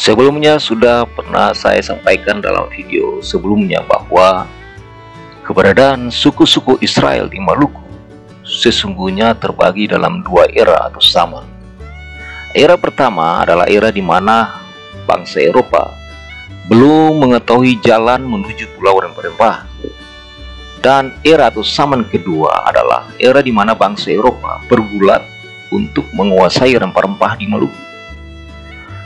Sebelumnya sudah pernah saya sampaikan dalam video sebelumnya bahwa keberadaan suku-suku Israel di Maluku sesungguhnya terbagi dalam dua era atau zaman. Era pertama adalah era di mana bangsa Eropa belum mengetahui jalan menuju pulau rempah-rempah. Dan era atau zaman kedua adalah era di mana bangsa Eropa bergulat untuk menguasai rempah-rempah di Maluku.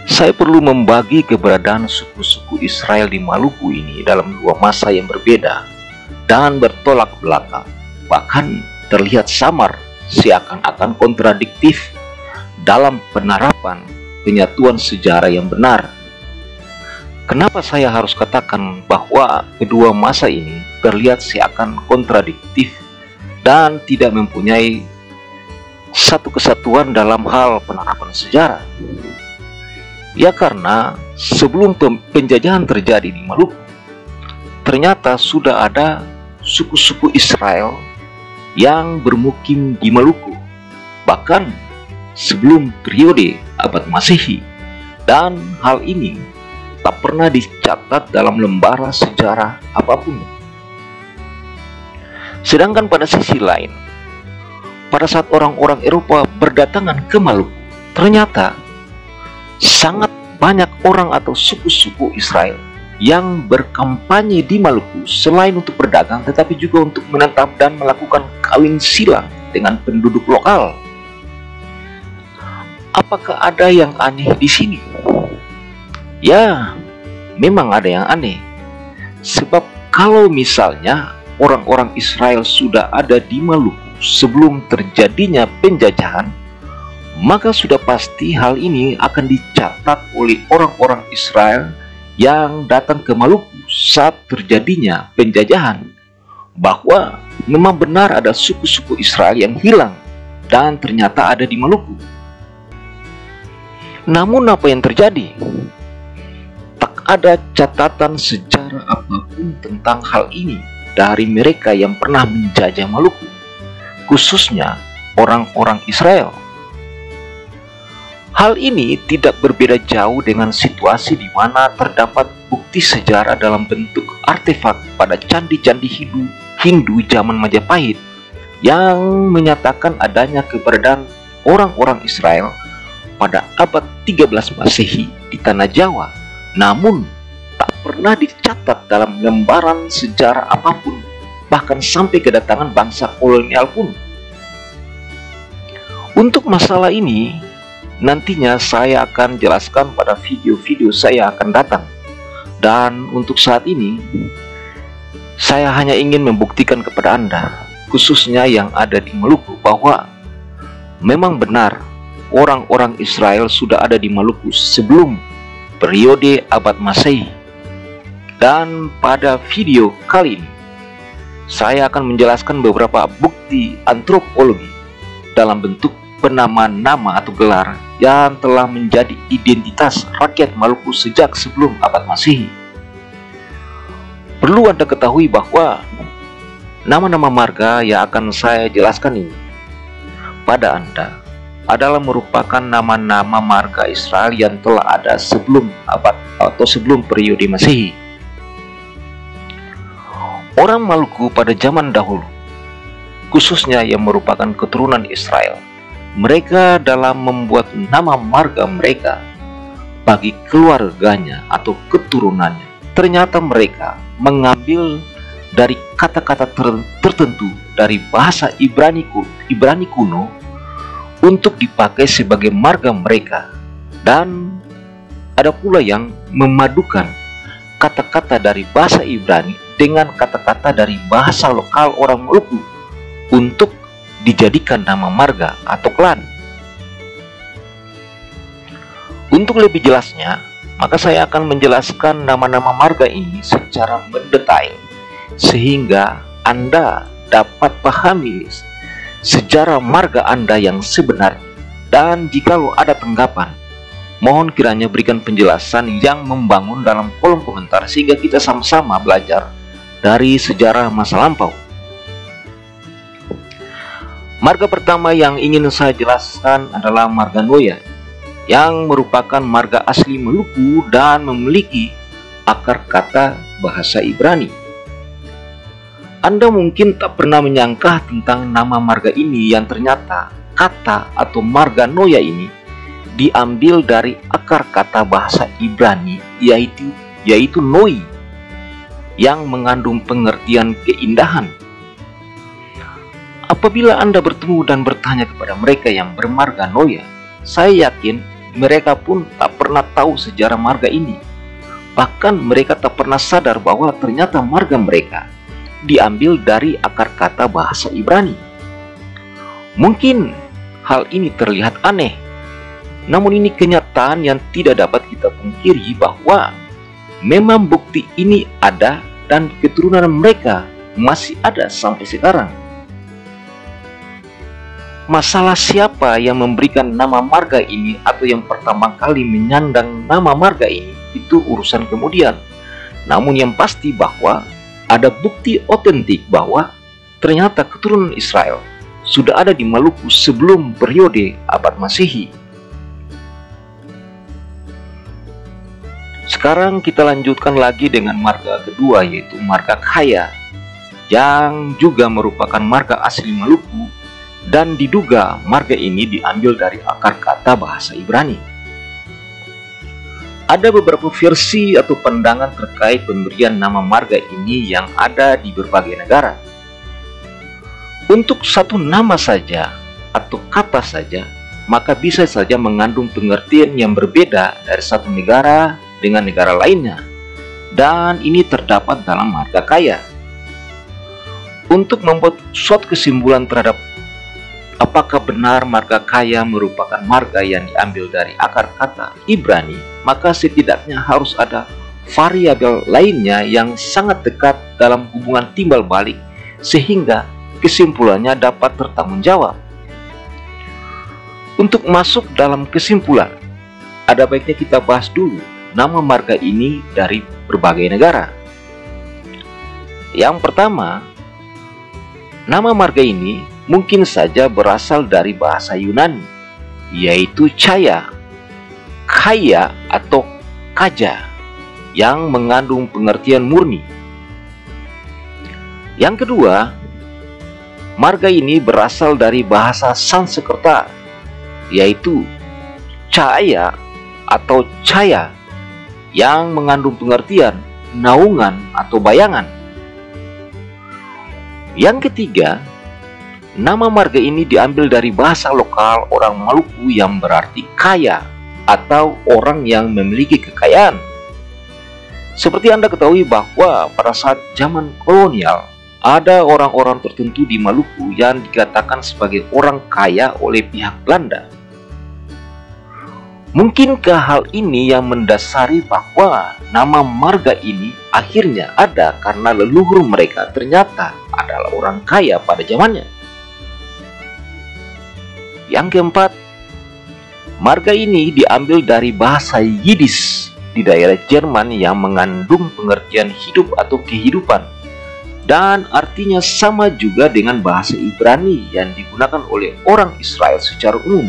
Saya perlu membagi keberadaan suku-suku Israel di Maluku ini dalam dua masa yang berbeda dan bertolak belakang, bahkan terlihat samar, seakan-akan kontradiktif dalam penerapan penyatuan sejarah yang benar. Kenapa saya harus katakan bahwa kedua masa ini terlihat seakan kontradiktif dan tidak mempunyai satu kesatuan dalam hal penerapan sejarah? Ya, karena sebelum penjajahan terjadi di Maluku, ternyata sudah ada suku-suku Israel yang bermukim di Maluku, bahkan sebelum periode abad Masehi, dan hal ini tak pernah dicatat dalam lembaran sejarah apapun. Sedangkan pada sisi lain, pada saat orang-orang Eropa berdatangan ke Maluku, ternyata sangat banyak orang atau suku-suku Israel yang berkampanye di Maluku selain untuk berdagang, tetapi juga untuk menetap dan melakukan kawin silang dengan penduduk lokal. Apakah ada yang aneh di sini? Ya, memang ada yang aneh. Sebab kalau misalnya orang-orang Israel sudah ada di Maluku sebelum terjadinya penjajahan, maka sudah pasti hal ini akan dicatat oleh orang-orang Israel yang datang ke Maluku saat terjadinya penjajahan, bahwa memang benar ada suku-suku Israel yang hilang dan ternyata ada di Maluku. Namun apa yang terjadi? Tak ada catatan sejarah apapun tentang hal ini dari mereka yang pernah menjajah Maluku, khususnya orang-orang Israel. Hal ini tidak berbeda jauh dengan situasi di mana terdapat bukti sejarah dalam bentuk artefak pada candi-candi Hindu zaman Majapahit yang menyatakan adanya keberadaan orang-orang Israel pada abad 13 Masehi di tanah Jawa, namun tak pernah dicatat dalam lembaran sejarah apapun, bahkan sampai kedatangan bangsa kolonial pun. Untuk masalah ini nantinya saya akan jelaskan pada video-video saya akan datang. Dan untuk saat ini, saya hanya ingin membuktikan kepada Anda, khususnya yang ada di Maluku, bahwa memang benar orang-orang Israel sudah ada di Maluku sebelum periode abad Masehi. Dan pada video kali ini, saya akan menjelaskan beberapa bukti antropologi dalam bentuk penamaan nama atau gelar yang telah menjadi identitas rakyat Maluku sejak sebelum abad Masehi. Perlu Anda ketahui bahwa nama-nama marga yang akan saya jelaskan ini pada Anda adalah merupakan nama-nama marga Israel yang telah ada sebelum abad atau sebelum periode Masehi. Orang Maluku pada zaman dahulu, khususnya yang merupakan keturunan Israel, mereka dalam membuat nama marga mereka bagi keluarganya atau keturunannya, ternyata mereka mengambil dari kata-kata tertentu dari bahasa Ibrani kuno untuk dipakai sebagai marga mereka. Dan ada pula yang memadukan kata-kata dari bahasa Ibrani dengan kata-kata dari bahasa lokal orang Maluku untuk dijadikan nama marga atau klan. Untuk lebih jelasnya, maka saya akan menjelaskan nama-nama marga ini secara mendetail sehingga Anda dapat pahami sejarah marga Anda yang sebenarnya. Dan jikalau ada tanggapan, mohon kiranya berikan penjelasan yang membangun dalam kolom komentar sehingga kita sama-sama belajar dari sejarah masa lampau. Marga pertama yang ingin saya jelaskan adalah marga Noya, yang merupakan marga asli Maluku dan memiliki akar kata bahasa Ibrani. Anda mungkin tak pernah menyangka tentang nama marga ini yang ternyata kata atau marga Noya ini diambil dari akar kata bahasa Ibrani yaitu Noi, yang mengandung pengertian keindahan. Apabila Anda bertemu dan bertanya kepada mereka yang bermarga Noya, saya yakin mereka pun tak pernah tahu sejarah marga ini. Bahkan mereka tak pernah sadar bahwa ternyata marga mereka diambil dari akar kata bahasa Ibrani. Mungkin hal ini terlihat aneh, namun ini kenyataan yang tidak dapat kita pungkiri bahwa memang bukti ini ada dan keturunan mereka masih ada sampai sekarang. Masalah siapa yang memberikan nama marga ini atau yang pertama kali menyandang nama marga ini itu urusan kemudian. Namun yang pasti bahwa ada bukti otentik bahwa ternyata keturunan Israel sudah ada di Maluku sebelum periode abad Masehi. Sekarang kita lanjutkan lagi dengan marga kedua, yaitu marga Kaya, yang juga merupakan marga asli Maluku, dan diduga marga ini diambil dari akar kata bahasa Ibrani. Ada beberapa versi atau pandangan terkait pemberian nama marga ini yang ada di berbagai negara. Untuk satu nama saja atau kata saja, maka bisa saja mengandung pengertian yang berbeda dari satu negara dengan negara lainnya, dan ini terdapat dalam marga Kaya. Untuk membuat suatu kesimpulan terhadap apakah benar marga Kaya merupakan marga yang diambil dari akar kata Ibrani, maka setidaknya harus ada variabel lainnya yang sangat dekat dalam hubungan timbal balik sehingga kesimpulannya dapat bertanggung jawab. Untuk masuk dalam kesimpulan, ada baiknya kita bahas dulu nama marga ini dari berbagai negara. Yang pertama, nama marga ini mungkin saja berasal dari bahasa Yunani, yaitu Chaya, Kaya atau Kaja, yang mengandung pengertian murni. Yang kedua, marga ini berasal dari bahasa Sanskerta, yaitu Cahaya atau Caya, yang mengandung pengertian naungan atau bayangan. Yang ketiga, nama marga ini diambil dari bahasa lokal orang Maluku yang berarti kaya atau orang yang memiliki kekayaan. Seperti Anda ketahui bahwa pada saat zaman kolonial, ada orang-orang tertentu di Maluku yang dikatakan sebagai orang kaya oleh pihak Belanda. Mungkinkah hal ini yang mendasari bahwa nama marga ini akhirnya ada karena leluhur mereka ternyata adalah orang kaya pada zamannya? Yang keempat, marga ini diambil dari bahasa Yiddish di daerah Jerman yang mengandung pengertian hidup atau kehidupan, dan artinya sama juga dengan bahasa Ibrani yang digunakan oleh orang Israel secara umum.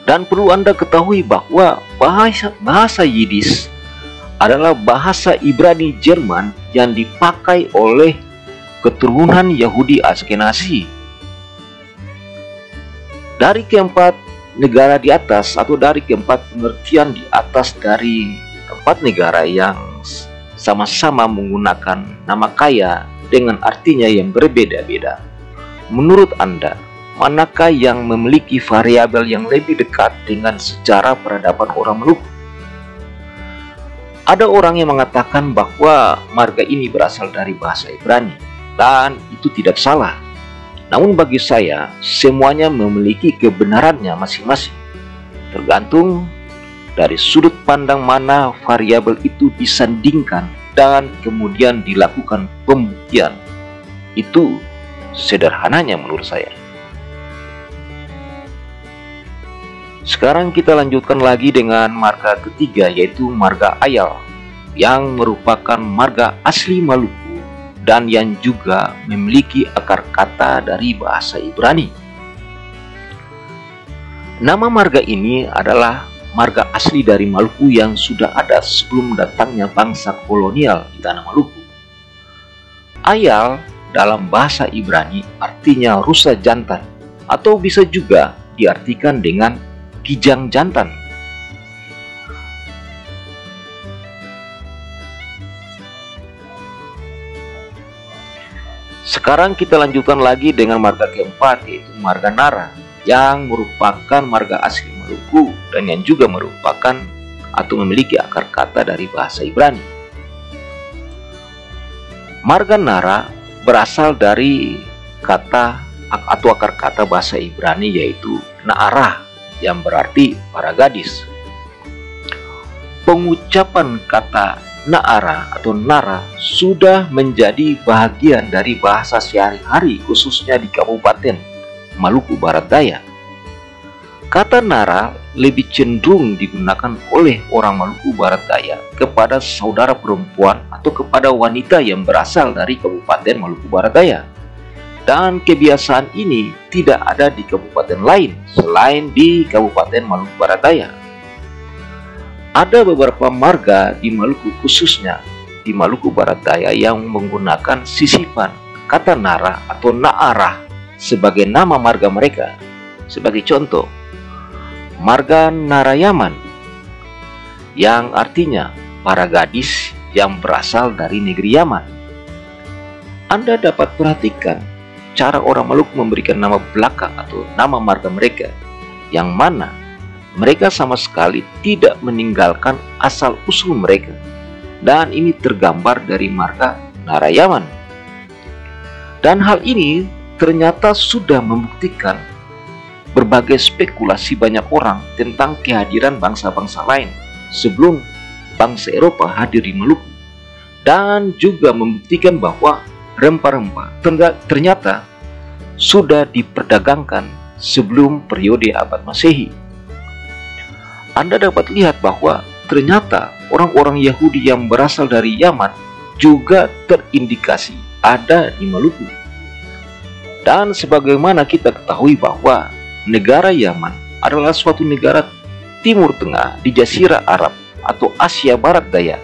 Dan perlu Anda ketahui bahwa bahasa Yiddish adalah bahasa Ibrani Jerman yang dipakai oleh keturunan Yahudi Askenazi. Dari keempat negara di atas atau dari keempat pengertian di atas dari keempat negara yang sama-sama menggunakan nama kaya dengan artinya yang berbeda-beda, menurut Anda, manakah yang memiliki variabel yang lebih dekat dengan sejarah peradaban orang Maluku? Ada orang yang mengatakan bahwa marga ini berasal dari bahasa Ibrani, dan itu tidak salah. Namun bagi saya, semuanya memiliki kebenarannya masing-masing, tergantung dari sudut pandang mana variabel itu disandingkan dan kemudian dilakukan pembuktian. Itu sederhananya menurut saya. Sekarang kita lanjutkan lagi dengan marga ketiga, yaitu marga Ayal, yang merupakan marga asli Maluku dan yang juga memiliki akar kata dari bahasa Ibrani. Nama marga ini adalah marga asli dari Maluku yang sudah ada sebelum datangnya bangsa kolonial di tanah Maluku. Ayal dalam bahasa Ibrani artinya rusa jantan, atau bisa juga diartikan dengan kijang jantan. Sekarang kita lanjutkan lagi dengan marga keempat, yaitu marga Nara, yang merupakan marga asli Maluku dan yang juga merupakan atau memiliki akar kata dari bahasa Ibrani. Marga Nara berasal dari kata atau akar kata bahasa Ibrani yaitu Na'arah, yang berarti para gadis. Pengucapan kata Na'arah atau Nara sudah menjadi bagian dari bahasa sehari-hari, khususnya di Kabupaten Maluku Barat Daya. Kata Nara lebih cenderung digunakan oleh orang Maluku Barat Daya kepada saudara perempuan atau kepada wanita yang berasal dari Kabupaten Maluku Barat Daya. Dan kebiasaan ini tidak ada di kabupaten lain selain di Kabupaten Maluku Barat Daya. Ada beberapa marga di Maluku, khususnya di Maluku Barat Daya, yang menggunakan sisipan kata Nara atau Na'arah sebagai nama marga mereka. Sebagai contoh, marga Narayaman yang artinya para gadis yang berasal dari negeri Yaman. Anda dapat perhatikan cara orang Maluku memberikan nama belakang atau nama marga mereka, yang mana mereka sama sekali tidak meninggalkan asal-usul mereka, dan ini tergambar dari marga Narayaman. Dan hal ini ternyata sudah membuktikan berbagai spekulasi banyak orang tentang kehadiran bangsa-bangsa lain sebelum bangsa Eropa hadir di Maluku, dan juga membuktikan bahwa rempah-rempah ternyata sudah diperdagangkan sebelum periode abad Masehi. Anda dapat lihat bahwa ternyata orang-orang Yahudi yang berasal dari Yaman juga terindikasi ada di Maluku. Dan sebagaimana kita ketahui bahwa negara Yaman adalah suatu negara Timur Tengah di Jazirah Arab atau Asia Barat Daya,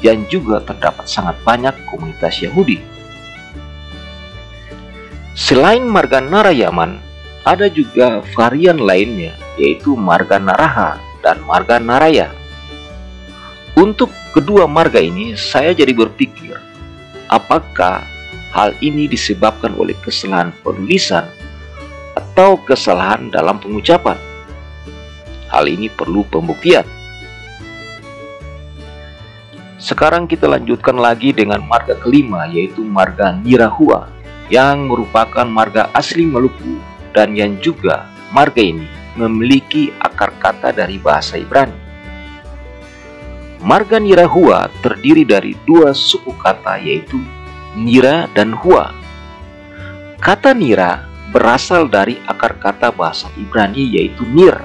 yang juga terdapat sangat banyak komunitas Yahudi. Selain marga Nara Yaman, ada juga varian lainnya, yaitu marga Naraha dan marga Naraya. Untuk kedua marga ini, saya jadi berpikir, apakah hal ini disebabkan oleh kesalahan penulisan atau kesalahan dalam pengucapan? Hal ini perlu pembuktian. Sekarang kita lanjutkan lagi dengan marga kelima, yaitu marga Nirahua, yang merupakan marga asli Maluku dan yang juga marga ini memiliki akar kata dari bahasa Ibrani. Marga Nirahua terdiri dari dua suku kata, yaitu Nira dan Hua. Kata Nira berasal dari akar kata bahasa Ibrani yaitu Nir,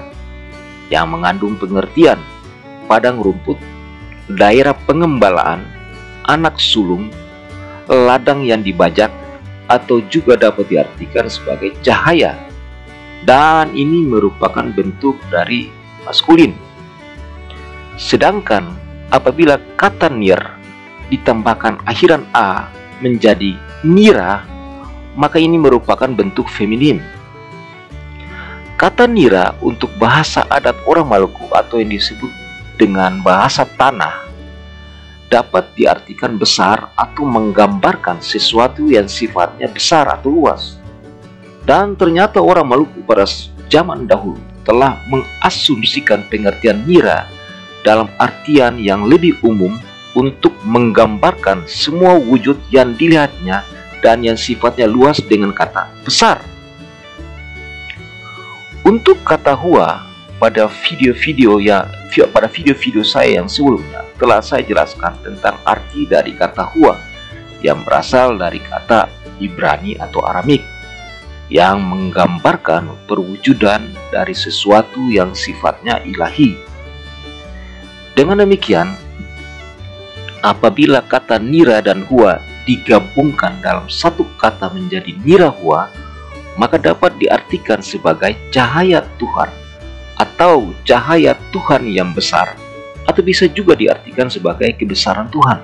yang mengandung pengertian padang rumput, daerah pengembalaan, anak sulung, ladang yang dibajak, atau juga dapat diartikan sebagai cahaya, dan ini merupakan bentuk dari maskulin. Sedangkan apabila kata Nir ditambahkan akhiran A menjadi Nira, maka ini merupakan bentuk feminin. Kata Nira untuk bahasa adat orang Maluku atau yang disebut dengan bahasa tanah dapat diartikan besar atau menggambarkan sesuatu yang sifatnya besar atau luas. Dan ternyata orang Maluku pada zaman dahulu telah mengasumsikan pengertian Nira dalam artian yang lebih umum untuk menggambarkan semua wujud yang dilihatnya dan yang sifatnya luas dengan kata besar. Untuk kata Hua, pada video-video saya yang sebelumnya telah saya jelaskan tentang arti dari kata Hua yang berasal dari kata Ibrani atau Aramik, yang menggambarkan perwujudan dari sesuatu yang sifatnya ilahi. Dengan demikian, apabila kata Nira dan Hua digabungkan dalam satu kata menjadi Nirahua, maka dapat diartikan sebagai cahaya Tuhan atau cahaya Tuhan yang besar, atau bisa juga diartikan sebagai kebesaran Tuhan.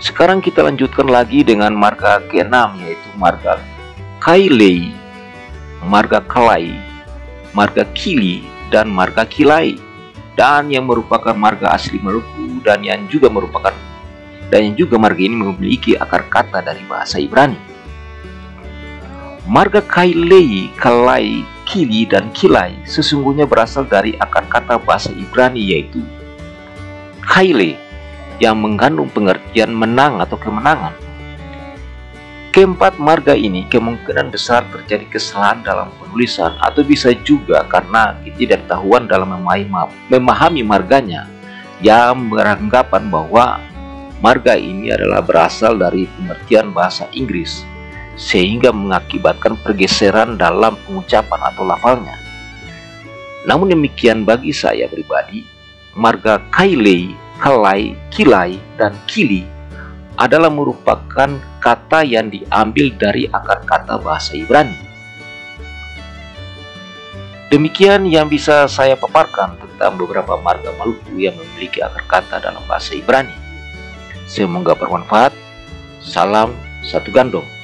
Sekarang kita lanjutkan lagi dengan marga ke-6, yaitu marga Kailei, marga Kalai, marga Kili, dan marga Kilai, dan yang merupakan marga asli Maluku, dan yang juga marga ini memiliki akar kata dari bahasa Ibrani. Marga Kailei, Kalai, Kili, dan Kilai sesungguhnya berasal dari akar kata bahasa Ibrani, yaitu Kaile, yang mengandung pengertian menang atau kemenangan. Keempat marga ini kemungkinan besar terjadi kesalahan dalam penulisan, atau bisa juga karena ketidaktahuan dalam memahami marganya, yang beranggapan bahwa marga ini adalah berasal dari pengertian bahasa Inggris, sehingga mengakibatkan pergeseran dalam pengucapan atau lafalnya. Namun demikian, bagi saya pribadi, marga Kailei, Kalai, Kilai, dan Kili adalah merupakan kata yang diambil dari akar kata bahasa Ibrani. Demikian yang bisa saya paparkan tentang beberapa marga Maluku yang memiliki akar kata dalam bahasa Ibrani. Semoga bermanfaat. Salam satu gandong.